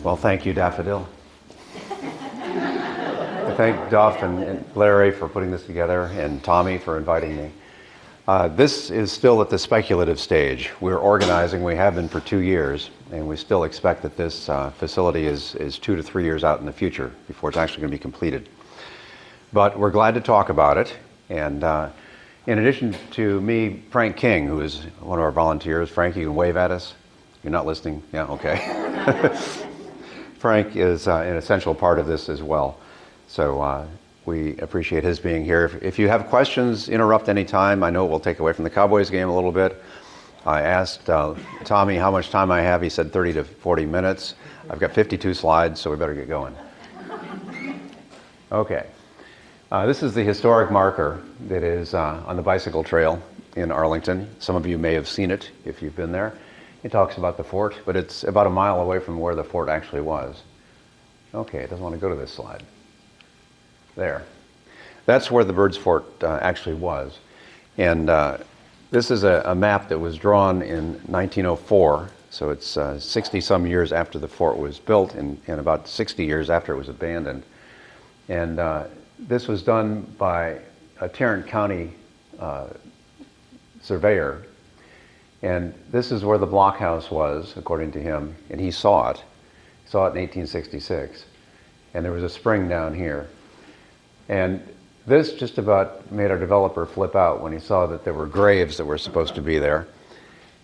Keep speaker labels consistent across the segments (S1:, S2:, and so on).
S1: Well, thank you, Daffodil. I thank Duff and Larry for putting this together, and Tommy for inviting me. This is still at the speculative stage. We're organizing, we have been for 2 years, and we still expect that this facility is 2 to 3 years out in the future before it's actually going to be completed. But we're glad to talk about it, and in addition to me, Frank King, who is one of our volunteers. Frank, you can wave at us. You're not listening? Yeah, okay. Frank is an essential part of this as well. So we appreciate his being here. If you have questions, interrupt any time. I know it will take away from the Cowboys game a little bit. I asked Tommy how much time I have. He said 30 to 40 minutes. I've got 52 slides, so we better get going. Okay. This is the historic marker that is on the bicycle trail in Arlington. Some of you may have seen it if you've been there. It talks about the fort, but it's about a mile away from where the fort actually was. Okay, it doesn't want to go to this slide. There. That's where the Bird's Fort actually was. And this is a map that was drawn in 1904, so it's 60-some years after the fort was built and about 60 years after it was abandoned. And this was done by a Tarrant County surveyor. And this is where the blockhouse was, according to him, and he saw it. He saw it in 1866. And there was a spring down here. And this just about made our developer flip out when he saw that there were graves that were supposed to be there.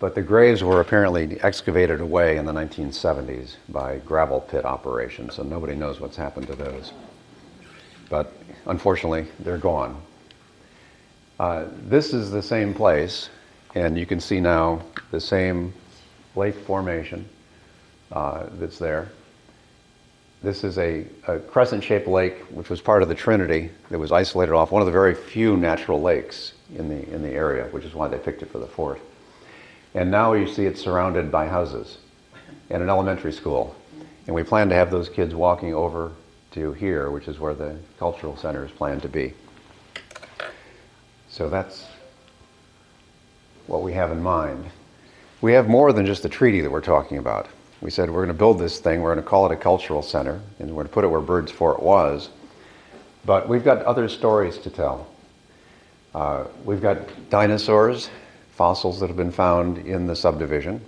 S1: But the graves were apparently excavated away in the 1970s by gravel pit operations, so nobody knows what's happened to those. But unfortunately, they're gone. This is the same place, and you can see now the same lake formation that's there. This is a crescent-shaped lake, which was part of the Trinity that was isolated off, one of the very few natural lakes in the area, which is why they picked it for the fort. And now you see it's surrounded by houses and an elementary school. And we plan to have those kids walking over to here, which is where the cultural center is planned to be. So that's what we have in mind. We have more than just the treaty that we're talking about. We said we're going to build this thing, we're going to call it a cultural center, and we're going to put it where Bird's Fort was. But we've got other stories to tell. We've got dinosaurs, fossils that have been found in the subdivision.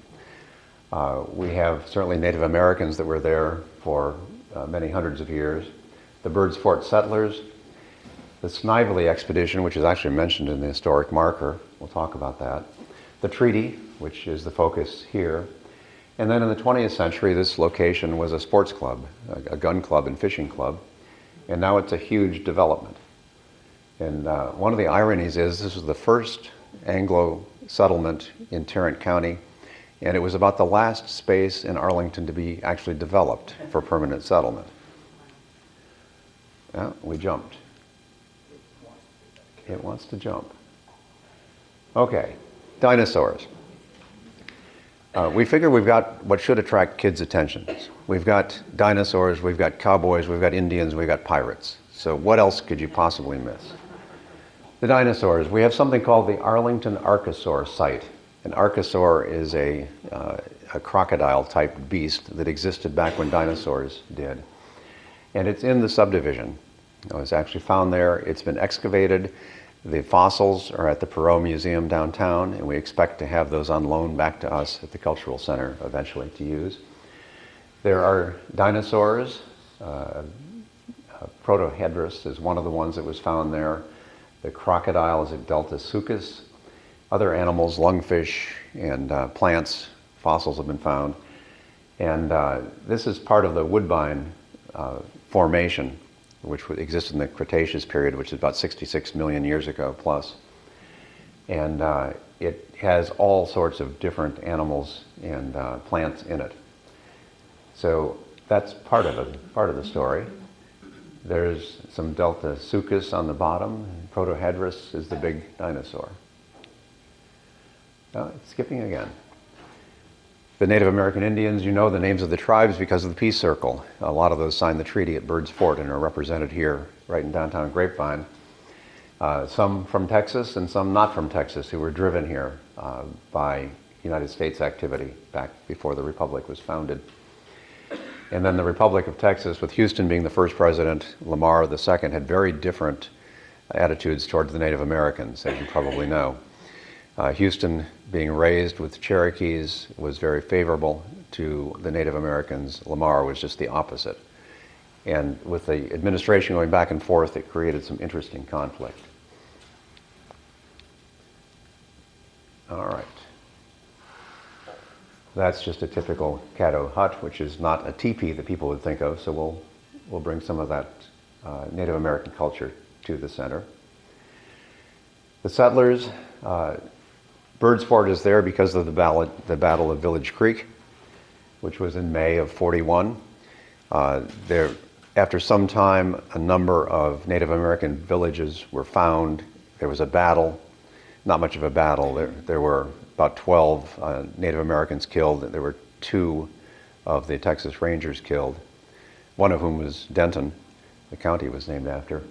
S1: We have certainly Native Americans that were there for many hundreds of years. The Bird's Fort settlers, the Snively expedition, which is actually mentioned in the historic marker. We'll talk about that. The treaty, which is the focus here. And then in the 20th century, this location was a sports club, a gun club and fishing club. And now it's a huge development. And one of the ironies is this was the first Anglo settlement in Tarrant County, and it was about the last space in Arlington to be actually developed for permanent settlement. Yeah, we jumped. It wants to jump. Okay, dinosaurs. We figure we've got what should attract kids' attention. We've got dinosaurs, we've got cowboys, we've got Indians, we've got pirates. So what else could you possibly miss? The dinosaurs. We have something called the Arlington Archosaur site. An archosaur is a crocodile-type beast that existed back when dinosaurs did. And it's in the subdivision. It was actually found there. It's been excavated. The fossils are at the Perot Museum downtown, and we expect to have those on loan back to us at the Cultural Center eventually to use. There are dinosaurs. Protohedrus is one of the ones that was found there. The crocodile is at Deltasuchus. Other animals, lungfish and plants, fossils have been found. And this is part of the Woodbine Formation, which existed in the Cretaceous period, which is about 66 million years ago plus. And it has all sorts of different animals and plants in it. So that's part of it, part of the story. There's some Deltasuchus on the bottom. Protohedrus is the big dinosaur. Oh, it's skipping again. The Native American Indians, you know the names of the tribes because of the Peace Circle. A lot of those signed the treaty at Bird's Fort and are represented here, right in downtown Grapevine. Some from Texas and some not from Texas who were driven here by United States activity back before the Republic was founded. And then the Republic of Texas, with Houston being the first president, Lamar the second, had very different attitudes towards the Native Americans, as you probably know. Houston, being raised with Cherokees, was very favorable to the Native Americans. Lamar was just the opposite. And with the administration going back and forth, it created some interesting conflict. All right. That's just a typical Caddo hut, which is not a teepee that people would think of, so we'll bring some of that Native American culture to the center. The settlers, Bird's Fort is there because of the Battle of Village Creek, which was in May of 41. After some time, a number of Native American villages were found. There was a battle, not much of a battle. There were about 12 Native Americans killed. There were 2 of the Texas Rangers killed, one of whom was Denton, the county was named after.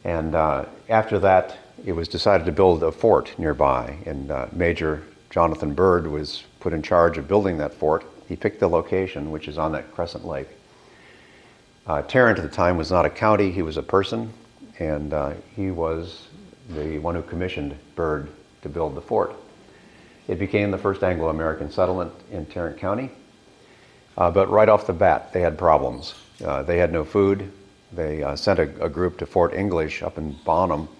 S1: And after that, it was decided to build a fort nearby, and Major Jonathan Byrd was put in charge of building that fort. He picked the location, which is on that Crescent Lake. Tarrant at the time was not a county, he was a person, and he was the one who commissioned Byrd to build the fort. It became the first Anglo-American settlement in Tarrant County, but right off the bat, they had problems. They had no food. They sent a group to Fort English up in Bonham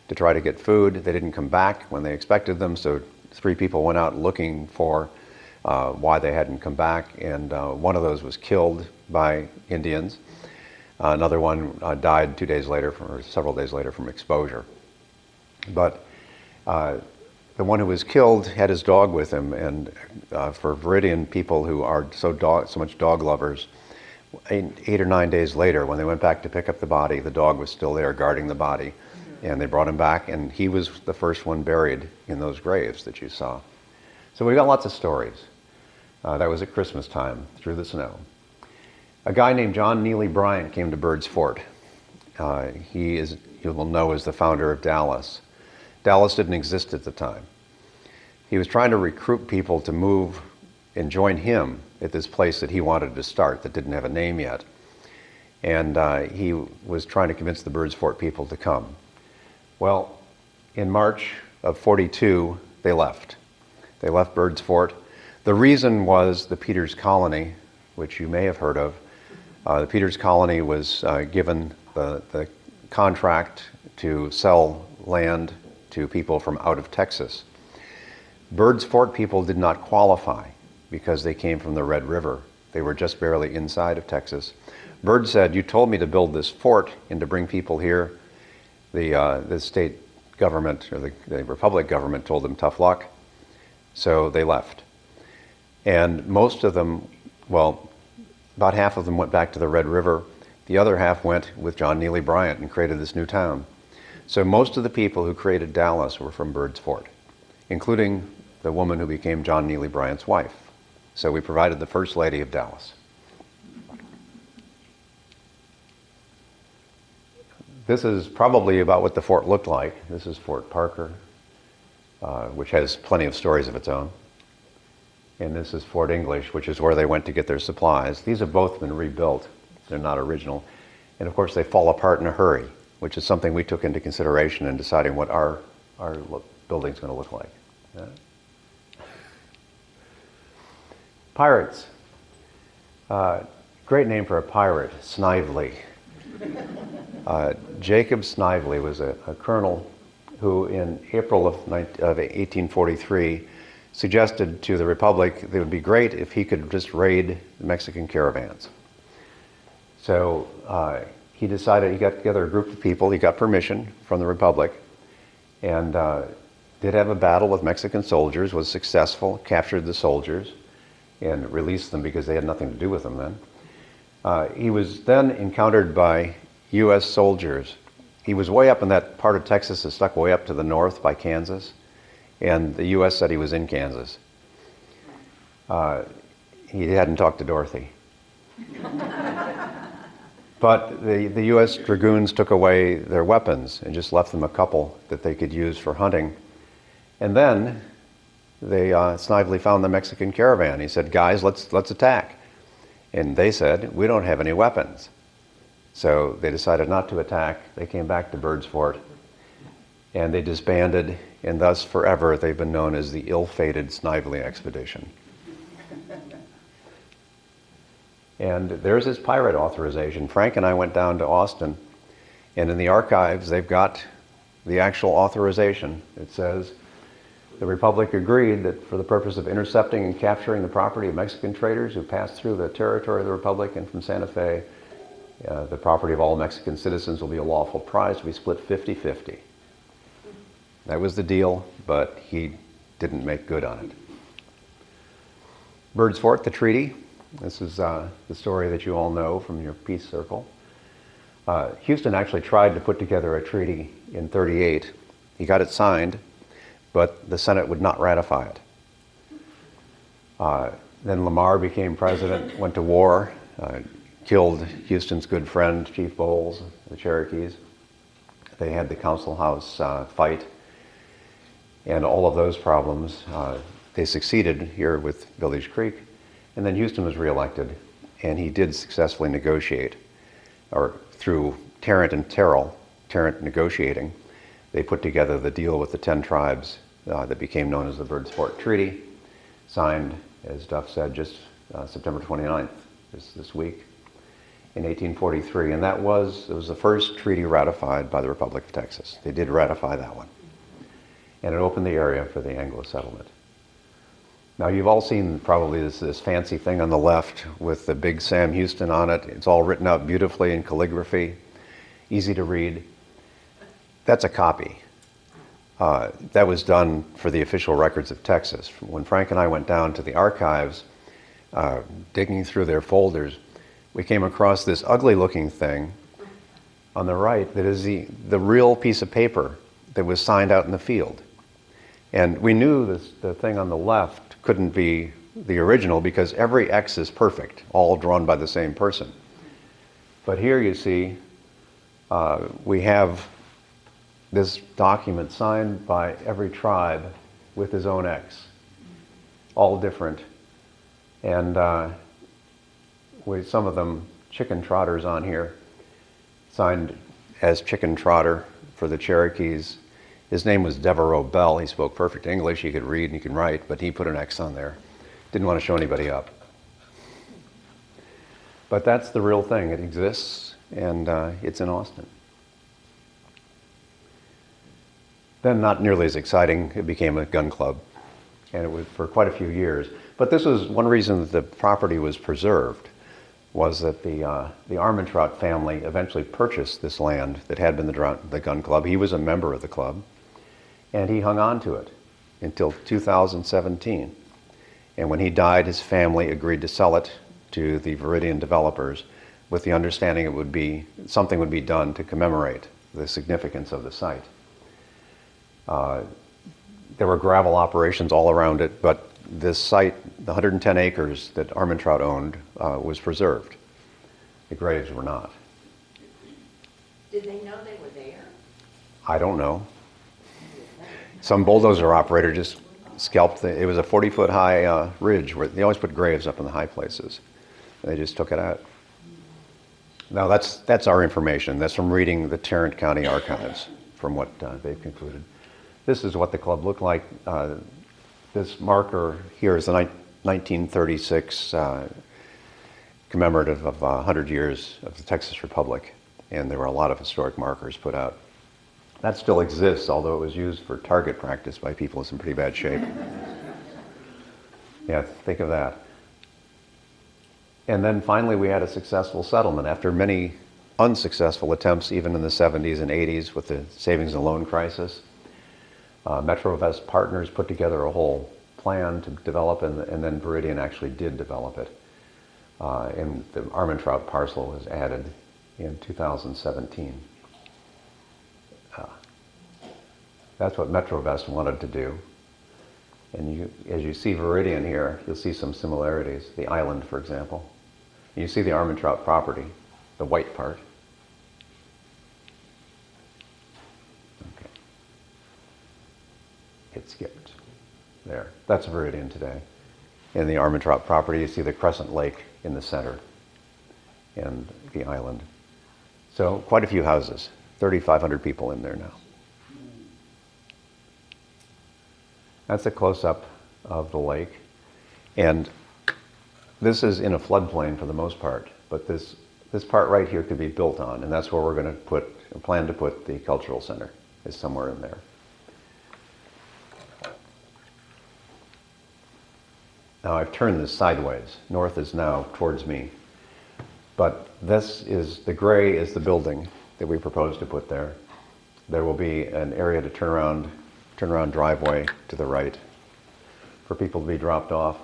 S1: to try to get food. They didn't come back when they expected them, so 3 people went out looking for why they hadn't come back, and one of those was killed by Indians. Another one died 2 days later, or several days later, from exposure. But the one who was killed had his dog with him, and for Viridian people who are so much dog lovers, 8 or 9 days later, when they went back to pick up the body, the dog was still there guarding the body, and they brought him back, and he was the first one buried in those graves that you saw. So we got lots of stories. That was at Christmas time, through the snow. A guy named John Neely Bryant came to Bird's Fort. You will know, as the founder of Dallas. Dallas didn't exist at the time. He was trying to recruit people to move and join him at this place that he wanted to start that didn't have a name yet. And he was trying to convince the Bird's Fort people to come. Well, in March of 42, they left. They left Bird's Fort. The reason was the Peters Colony, which you may have heard of. The Peters Colony was given the contract to sell land to people from out of Texas. Bird's Fort people did not qualify because they came from the Red River. They were just barely inside of Texas. Byrd said, "You told me to build this fort and to bring people here." The state government, or the Republic government, told them tough luck. So they left. And most of them, well, about half of them went back to the Red River. The other half went with John Neely Bryant and created this new town. So most of the people who created Dallas were from Bird's Fort, including the woman who became John Neely Bryant's wife. So we provided the first lady of Dallas. This is probably about what the fort looked like. This is Fort Parker, which has plenty of stories of its own. And this is Fort English, which is where they went to get their supplies. These have both been rebuilt. They're not original. And of course, they fall apart in a hurry, which is something we took into consideration in deciding what our building's going to look like. Yeah. Pirates. Great name for a pirate, Snively. Jacob Snively was a colonel who, in April of 1843, suggested to the Republic that it would be great if he could just raid the Mexican caravans. So he decided, he got together a group of people, he got permission from the Republic, and did have a battle with Mexican soldiers, was successful, captured the soldiers, and released them because they had nothing to do with them then. He was then encountered by U.S. soldiers. He was way up in that part of Texas that stuck way up to the north by Kansas, and the U.S. said he was in Kansas. He hadn't talked to Dorothy. But the U.S. Dragoons took away their weapons and just left them a couple that they could use for hunting. And then Snively found the Mexican caravan. He said, "Guys, let's attack." And they said, we don't have any weapons. So they decided not to attack. They came back to Bird's Fort, and they disbanded, and thus forever they've been known as the ill-fated Snively Expedition. And there's his pirate authorization. Frank and I went down to Austin, and in the archives they've got the actual authorization. It says, the Republic agreed that for the purpose of intercepting and capturing the property of Mexican traders who passed through the territory of the Republic and from Santa Fe, the property of all Mexican citizens will be a lawful prize to be split 50-50. That was the deal, but he didn't make good on it. Bird's Fort, the treaty. This is the story that you all know from your peace circle. Houston actually tried to put together a treaty in '38. He got it signed, but the Senate would not ratify it. Then Lamar became president, went to war, killed Houston's good friend, Chief Bowles, the Cherokees. They had the Council House fight, and all of those problems, they succeeded here with Village Creek, and then Houston was reelected, and he did successfully negotiate, or through Tarrant and Tarrant negotiating, they put together the deal with the 10 tribes that became known as the Bird's Fort Treaty, signed, as Duff said, just September 29th, this week, in 1843. And it was the first treaty ratified by the Republic of Texas. They did ratify that one. And it opened the area for the Anglo settlement. Now, you've all seen probably this fancy thing on the left with the big Sam Houston on it. It's all written out beautifully in calligraphy, easy to read. That's a copy. That was done for the official records of Texas. When Frank and I went down to the archives, digging through their folders, we came across this ugly looking thing on the right that is the real piece of paper that was signed out in the field. And we knew the thing on the left couldn't be the original because every X is perfect, all drawn by the same person. But here you see, we have this document signed by every tribe with his own X, all different. And with some of them, chicken trotters on here, signed as Chicken Trotter for the Cherokees. His name was Devereaux Bell. He spoke perfect English. He could read and he could write, but he put an X on there. Didn't want to show anybody up. But that's the real thing. It exists, and it's in Austin. Then, not nearly as exciting, it became a gun club, and it was for quite a few years. But this was one reason that the property was preserved, was that the Armentrout family eventually purchased this land that had been the gun club. He was a member of the club, and he hung on to it until 2017. And when he died, his family agreed to sell it to the Viridian developers with the understanding something would be done to commemorate the significance of the site. There were gravel operations all around it, but this site, the 110 acres that Armentrout owned, was preserved. The graves were not.
S2: Did they know they were there?
S1: I don't know. Some bulldozer operator just scalped it was a 40-foot high ridge where they always put graves up in the high places. They just took it out. Now that's our information. That's from reading the Tarrant County archives, from what they've concluded. This is what the club looked like. This marker here is the 1936 commemorative of 100 years of the Texas Republic, and there were a lot of historic markers put out. That still exists, although it was used for target practice by people in some pretty bad shape. Yeah, think of that. And then finally we had a successful settlement after many unsuccessful attempts, even in the 70s and 80s with the savings and loan crisis. MetroVest Partners put together a whole plan to develop, and then Viridian actually did develop it. And the Armentrout parcel was added in 2017. That's what MetroVest wanted to do. And as you see Viridian here, you'll see some similarities. The island, for example. You see the Armentrout property, the white part. Okay. It skipped. There. That's Viridian today. In the Armentrout property, you see the Crescent Lake in the center and the island. So quite a few houses, 3,500 people in there now. That's a close-up of the lake. And this is in a floodplain for the most part, but this part right here could be built on, and that's where we're going to plan to put the cultural center, is somewhere in there. Now I've turned this sideways. North is now towards me. But the gray is the building that we propose to put there. There will be an area to turn around driveway to the right for people to be dropped off.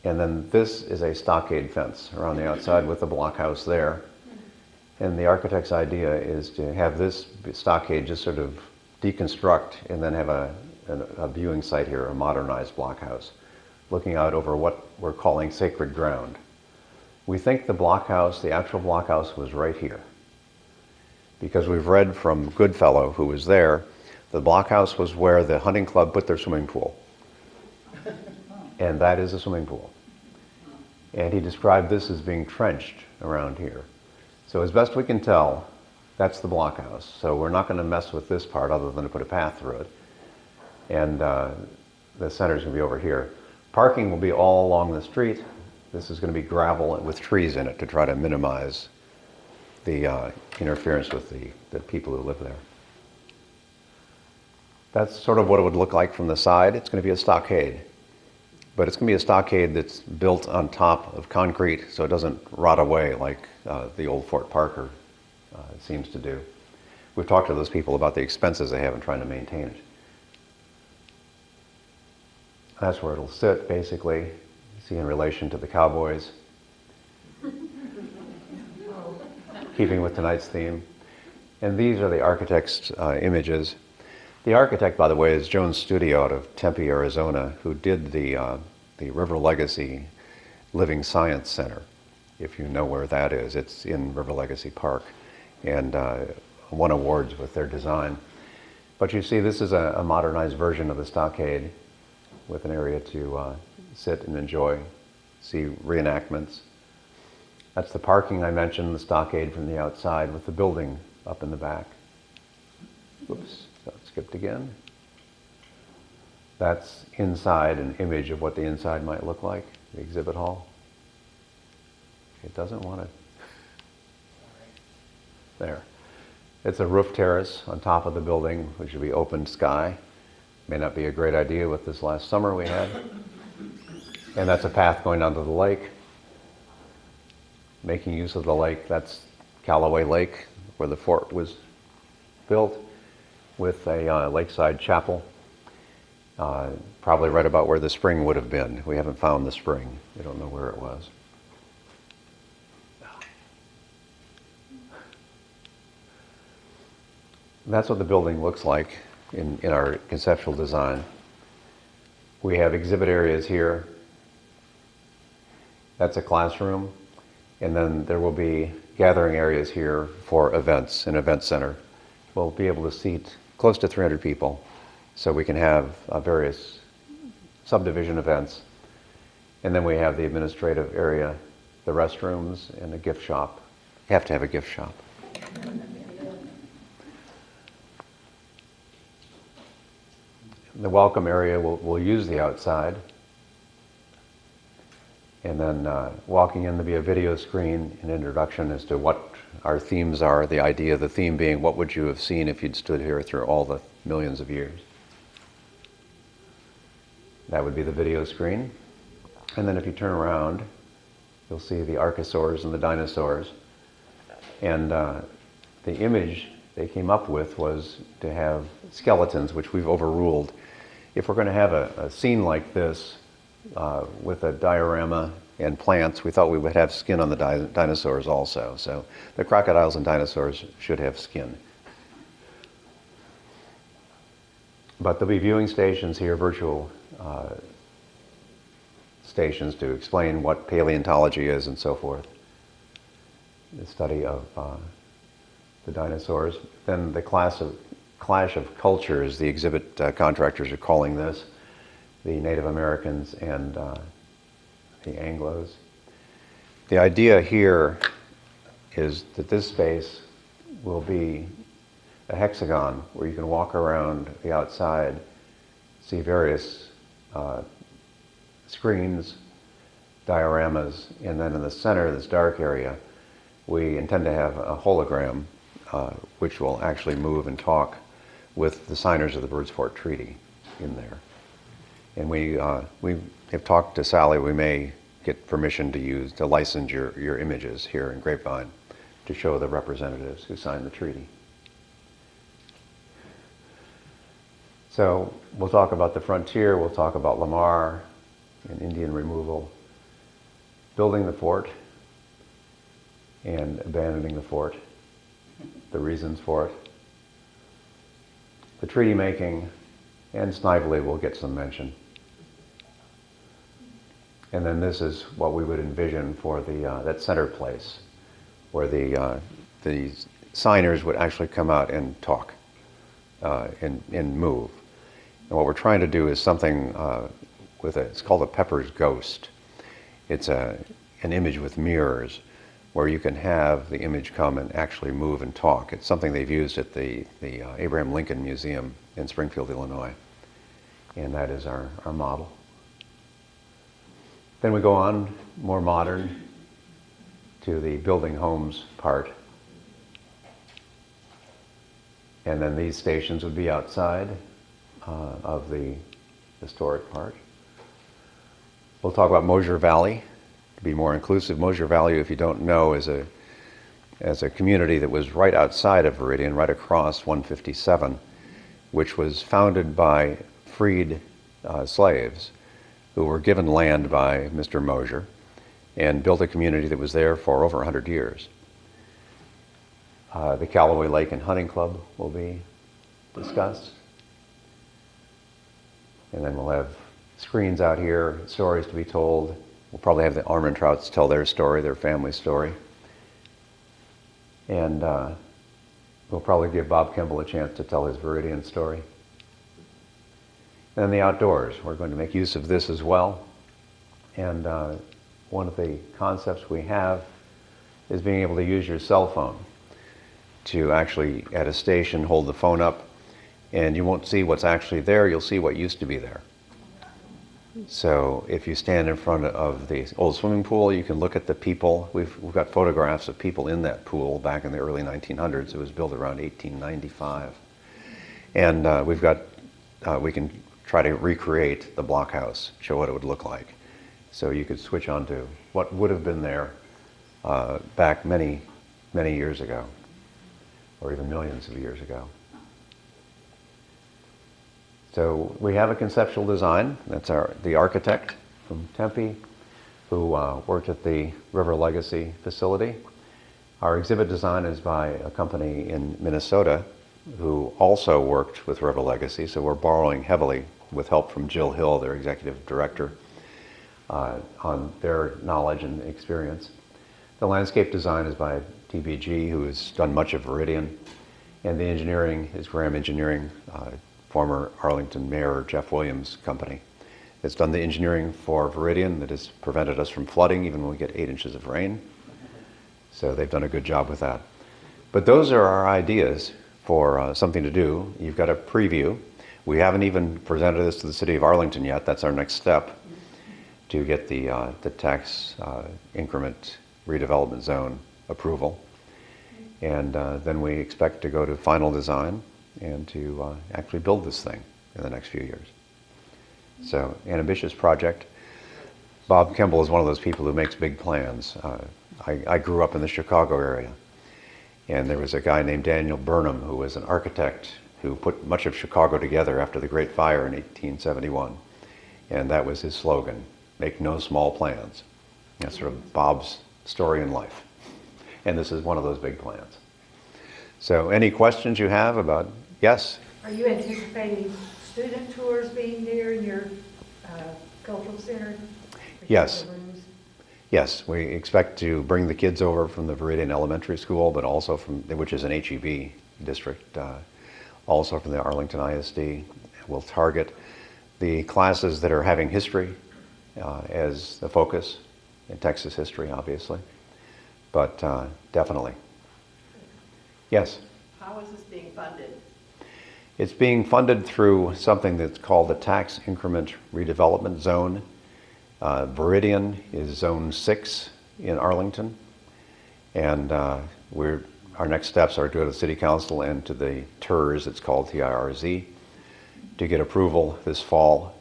S1: And then this is a stockade fence around the outside with the blockhouse there. And the architect's idea is to have this stockade just sort of deconstruct and then have a viewing site here, a modernized blockhouse, looking out over what we're calling sacred ground. We think the blockhouse, the actual blockhouse, was right here. Because we've read from Goodfellow, who was there, the blockhouse was where the hunting club put their swimming pool. And that is a swimming pool. And he described this as being trenched around here. So as best we can tell, that's the blockhouse. So we're not going to mess with this part other than to put a path through it. And the center's going to be over here. Parking will be all along the street. This is going to be gravel with trees in it to try to minimize the interference with the people who live there. That's sort of what it would look like from the side. It's going to be a stockade. But it's going to be a stockade that's built on top of concrete so it doesn't rot away like the old Fort Parker seems to do. We've talked to those people about the expenses they have in trying to maintain it. That's where it'll sit, basically. See, in relation to the Cowboys. Keeping with tonight's theme. And these are the architect's images. The architect, by the way, is Jones Studio out of Tempe, Arizona, who did the River Legacy Living Science Center, if you know where that is. It's in River Legacy Park, and won awards with their design. But you see, this is a modernized version of the stockade with an area to sit and enjoy, see reenactments. That's the parking I mentioned, the stockade from the outside with the building up in the back. Oops. So it skipped again. That's inside, an image of what the inside might look like, the exhibit hall. It doesn't want it. There. It's a roof terrace on top of the building, which will be open sky. May not be a great idea with this last summer we had. And that's a path going down to the lake. Making use of the lake, that's Callaway Lake, where the fort was built, with a lakeside chapel, probably right about where the spring would have been. We haven't found the spring. We don't know where it was. That's what the building looks like in our conceptual design. We have exhibit areas here. That's a classroom. And then there will be gathering areas here for events, an event center. We'll be able to seat close to 300 people, so we can have various subdivision events. And then we have the administrative area, the restrooms, and a gift shop. You have to have a gift shop. The welcome area, we'll use the outside. And then walking in, there'll be a video screen, an introduction as to what our themes are, the idea of the theme being, what would you have seen if you'd stood here through all the millions of years? That would be the video screen. And then if you turn around, you'll see the archosaurs and the dinosaurs. And the image they came up with was to have skeletons, which we've overruled. If we're going to have a scene like this with a diorama and plants, we thought we would have skin on the dinosaurs also. So the crocodiles and dinosaurs should have skin. But there'll be viewing stations here, virtual stations to explain what paleontology is and so forth. The study of the dinosaurs. Then the clash of cultures, the exhibit contractors are calling this. the Native Americans and the Anglos. The idea here is that this space will be a hexagon where you can walk around the outside, see various screens, dioramas, and then in the center, this dark area, we intend to have a hologram which will actually move and talk with the signers of the Birdsport Treaty in there. And we have talked to Sally, we may get permission to license your images here in Grapevine to show the representatives who signed the treaty. So we'll talk about the frontier, we'll talk about Lamar and Indian removal, building the fort and abandoning the fort, the reasons for it, the treaty making, and Snively will get some mention. And then this is what we would envision for that center place, where the signers would actually come out and talk and move. And what we're trying to do is something it's called a Pepper's Ghost. It's an image with mirrors where you can have the image come and actually move and talk. It's something they've used at the Abraham Lincoln Museum in Springfield, Illinois. And that is our model. Then we go on, more modern, to the building homes part. And then these stations would be outside of the historic part. We'll talk about Mosier Valley, to be more inclusive. Mosier Valley, if you don't know, is a community that was right outside of Viridian, right across 157, which was founded by freed slaves who were given land by Mr. Mosier and built a community that was there for over 100 years. The Callaway Lake and Hunting Club will be discussed. And then we'll have screens out here, stories to be told. We'll probably have the Armentrouts tell their story, their family story. And we'll probably give Bob Kimball a chance to tell his Viridian story. And then the outdoors, we're going to make use of this as well. And one of the concepts we have is being able to use your cell phone to actually, at a station, hold the phone up, and you won't see what's actually there, you'll see what used to be there. So if you stand in front of the old swimming pool, you can look at the people. We've got photographs of people in that pool back in the early 1900s. It was built around 1895. And we can try to recreate the blockhouse, show what it would look like. So you could switch on to what would have been there back many, many years ago, or even millions of years ago. So we have a conceptual design. That's the architect from Tempe who worked at the River Legacy facility. Our exhibit design is by a company in Minnesota who also worked with River Legacy, so we're borrowing heavily with help from Jill Hill, their executive director, on their knowledge and experience. The landscape design is by TBG, who has done much of Viridian, and the engineering is Graham Engineering, former Arlington Mayor Jeff Williams' company. It's done the engineering for Viridian that has prevented us from flooding even when we get 8 inches of rain. So they've done a good job with that. But those are our ideas for something to do. You've got a preview. We haven't even presented this to the city of Arlington yet. That's our next step to get the tax increment redevelopment zone approval. And then we expect to go to final design and to actually build this thing in the next few years. So, an ambitious project. Bob Kimball is one of those people who makes big plans. I grew up in the Chicago area, and there was a guy named Daniel Burnham who was an architect who put much of Chicago together after the Great Fire in 1871. And that was his slogan, make no small plans. That's sort of Bob's story in life. And this is one of those big plans. So any questions you have about, yes?
S3: Are you anticipating student tours being there in your cultural center?
S1: Yes. Yes, we expect to bring the kids over from the Viridian Elementary School, but also from, which is an HEB district, also from the Arlington ISD. We'll target the classes that are having history as the focus, in Texas history, obviously, but definitely. Yes?
S2: How is this being funded?
S1: It's being funded through something that's called the Tax Increment Redevelopment Zone. Viridian is Zone 6 in Arlington, and our next steps are to go to the City Council and to the TIRZ, it's called TIRZ, to get approval this fall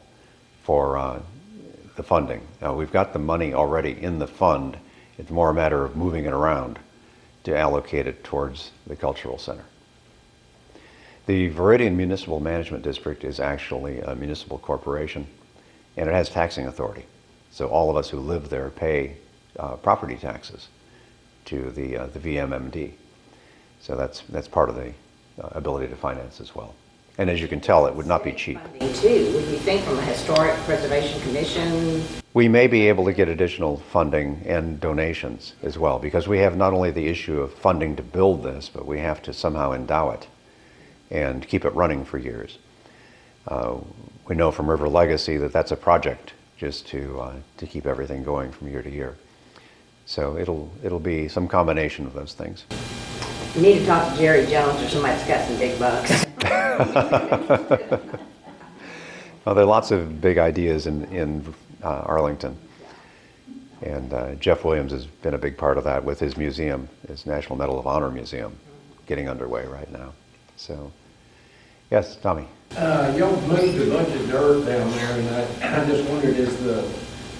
S1: for the funding. Now, we've got the money already in the fund. It's more a matter of moving it around to allocate it towards the cultural center. The Viridian Municipal Management District is actually a municipal corporation, and it has taxing authority. So all of us who live there pay property taxes to the VMMD. So that's part of the ability to finance as well. And as you can tell, it would not be cheap.
S2: Funding too, would you think from a Historic Preservation Commission?
S1: We may be able to get additional funding and donations as well, because we have not only the issue of funding to build this, but we have to somehow endow it and keep it running for years. We know from River Legacy that that's a project just to keep everything going from year to year. So it'll be some combination of those things.
S2: You need to talk to Jerry Jones or somebody that's got some big bucks.
S1: Well, there are lots of big ideas in Arlington. And Jeff Williams has been a big part of that with his museum, his National Medal of Honor Museum, getting underway right now. So, yes, Tommy.
S4: Y'all moved a bunch of dirt down there, and I just wondered, is the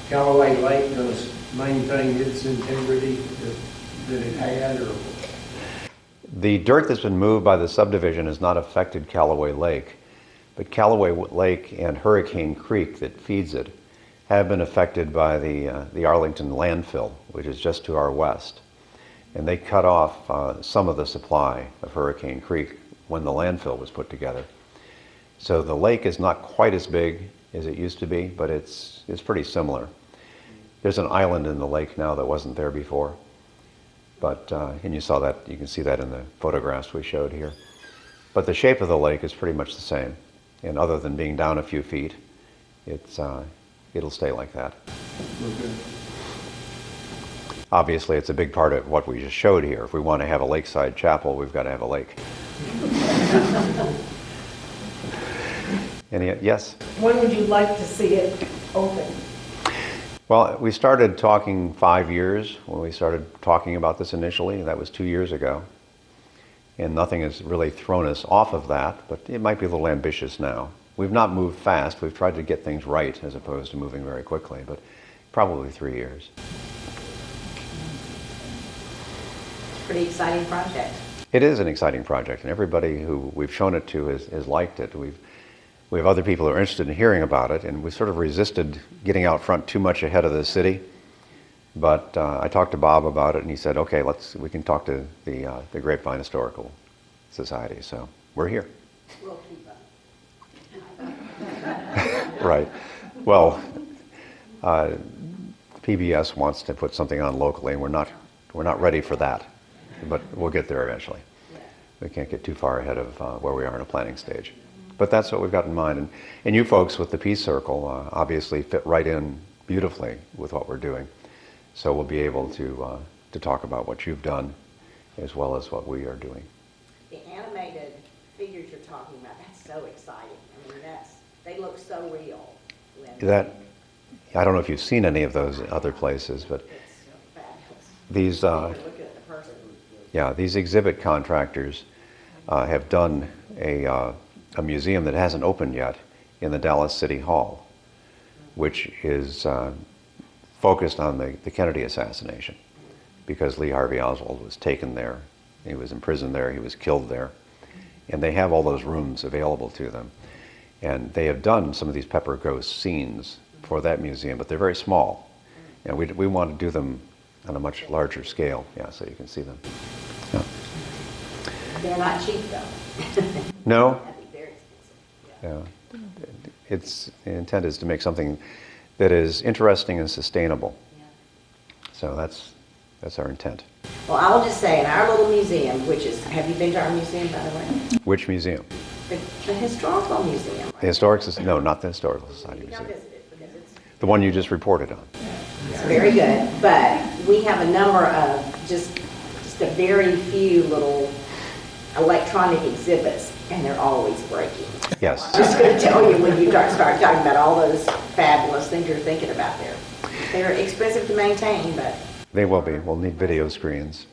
S4: Callaway Lake going to maintain its integrity that it had, or?
S1: The dirt that's been moved by the subdivision has not affected Callaway Lake, but Callaway Lake and Hurricane Creek that feeds it have been affected by the Arlington landfill, which is just to our west. And they cut off some of the supply of Hurricane Creek when the landfill was put together. So the lake is not quite as big as it used to be, but it's pretty similar. There's an island in the lake now that wasn't there before. But, and you saw that, you can see that in the photographs we showed here. But the shape of the lake is pretty much the same. And other than being down a few feet, it'll stay like that.
S4: Okay.
S1: Obviously, it's a big part of what we just showed here. If we want to have a lakeside chapel, we've got to have a lake. Yes?
S3: When would you like to see it open?
S1: Well, we started talking 5 years when we started talking about this initially. That was 2 years ago. And nothing has really thrown us off of that, but it might be a little ambitious now. We've not moved fast. We've tried to get things right as opposed to moving very quickly, but probably 3 years.
S2: Pretty exciting project.
S1: It is an exciting project, and everybody who we've shown it to has liked it. We have other people who are interested in hearing about it, and we sort of resisted getting out front too much ahead of the city. But I talked to Bob about it, and he said, okay, we can talk to the Grapevine Historical Society, so we're here.
S2: We'll keep up.
S1: Right. Well, PBS wants to put something on locally, and we're not ready for that, but we'll get there eventually. We can't get too far ahead of where we are in a planning stage. But that's what we've got in mind. And you folks with the Peace Circle obviously fit right in beautifully with what we're doing. So we'll be able to talk about what you've done as well as what we are doing.
S2: The animated figures you're talking about, that's so exciting. I mean, they look so real.
S1: I don't know if you've seen any of those other places, but
S2: It's fabulous.
S1: these
S2: Look at the person.
S1: these exhibit contractors have done a museum that hasn't opened yet in the Dallas City Hall, which is focused on the Kennedy assassination, because Lee Harvey Oswald was taken there, he was imprisoned there, he was killed there, and they have all those rooms available to them. And they have done some of these Pepper Ghost scenes for that museum, but they're very small. And we want to do them on a much larger scale, so you can see them. Yeah.
S2: They're not cheap though.
S1: No?
S2: That'd be very expensive.
S1: Yeah. The intent is to make something that is interesting and sustainable.
S2: Yeah.
S1: So that's our intent.
S2: Well, I will just say, in our little museum, which is, have you been to our museum, by the way?
S1: Which museum?
S2: The Historical Museum.
S1: The Historic Society, no, not the Historical Society
S2: You can
S1: Museum.
S2: visit it because it's
S1: The one you just reported on.
S2: very good, but we have a number of just a very few little electronic exhibits, and they're always breaking.
S1: Yes.
S2: Just going to tell you when you start talking about all those fabulous things you're thinking about there. They're expensive to maintain, but
S1: They will be. We'll need video screens.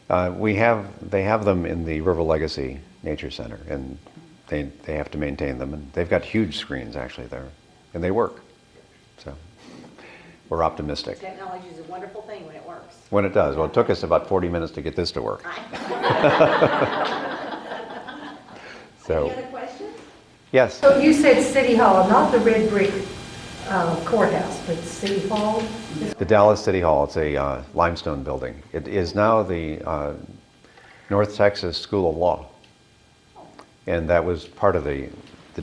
S1: They have them in the River Legacy Nature Center, and they have to maintain them. And they've got huge screens actually there, and they work. So we're optimistic.
S2: technology is a wonderful thing when it works.
S1: When it does. Well, it took us about 40 minutes to get this to work. So,
S2: Any other questions?
S1: yes.
S3: So you said City Hall, not the red brick courthouse, but City Hall?
S1: The Dallas City Hall, it's a limestone building. It is now the North Texas School of Law. And that was part of the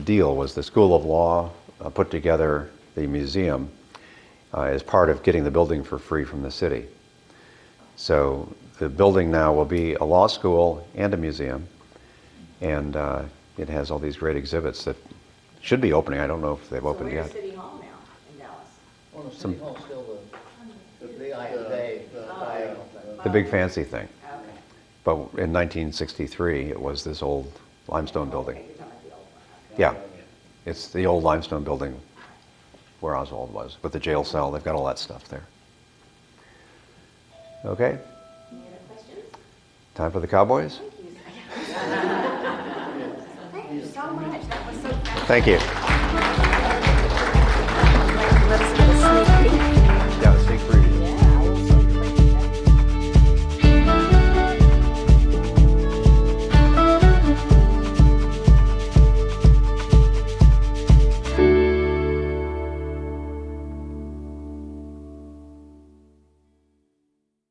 S1: deal, was the School of Law put together the museum as part of getting the building for free from the city. So the building now will be a law school and a museum, and it has all these great exhibits that should be opening. I don't know if they've opened
S2: So where's
S1: yet.
S2: City Hall now in Dallas?
S5: Well, the City Hall's still the big diagonal thing.
S1: The big fancy thing.
S2: Okay.
S1: But in 1963, it was this old limestone building.
S2: Okay, you're talking about the old one. Okay.
S1: Yeah, it's the old limestone building where Oswald was, with the jail cell. They've got all that stuff there. Okay,
S2: Any other questions?
S1: time for the Cowboys?
S2: Thank you. Thank you so much. That was so fascinating.
S1: Thank you.